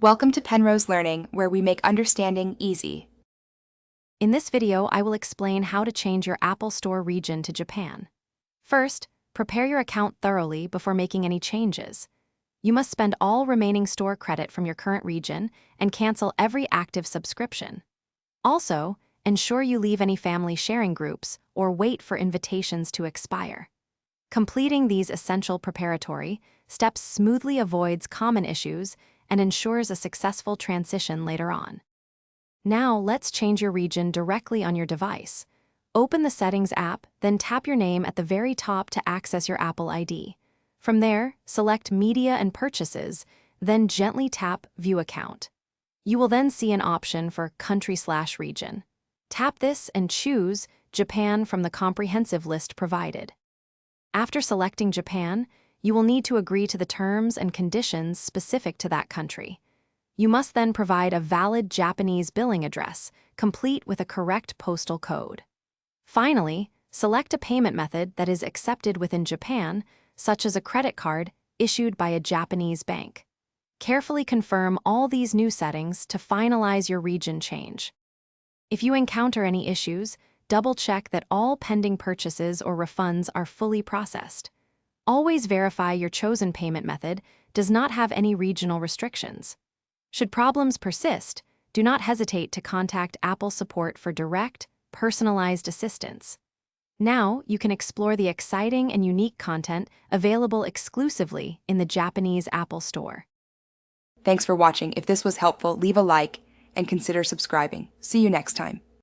Welcome to Penrose Learning, where we make understanding easy. In this video, I will explain how to change your Apple Store region to Japan. First, prepare your account thoroughly before making any changes. You must spend all remaining store credit from your current region and cancel every active subscription. Also, ensure you leave any family sharing groups or wait for invitations to expire. Completing these essential preparatory steps smoothly avoids common issues and ensures a successful transition later on. Now, let's change your region directly on your device. Open the Settings app, then tap your name at the very top to access your Apple ID. From there, select Media and Purchases, then gently tap View Account. You will then see an option for Country/Region. Tap this and choose Japan from the comprehensive list provided. After selecting Japan, you will need to agree to the terms and conditions specific to that country. You must then provide a valid Japanese billing address, complete with a correct postal code. Finally, select a payment method that is accepted within Japan, such as a credit card issued by a Japanese bank. Carefully confirm all these new settings to finalize your region change. If you encounter any issues, double-check that all pending purchases or refunds are fully processed. Always verify your chosen payment method does not have any regional restrictions. Should problems persist, do not hesitate to contact Apple support for direct, personalized assistance. Now, you can explore the exciting and unique content available exclusively in the Japanese Apple Store. Thanks for watching. If this was helpful, leave a like and consider subscribing. See you next time.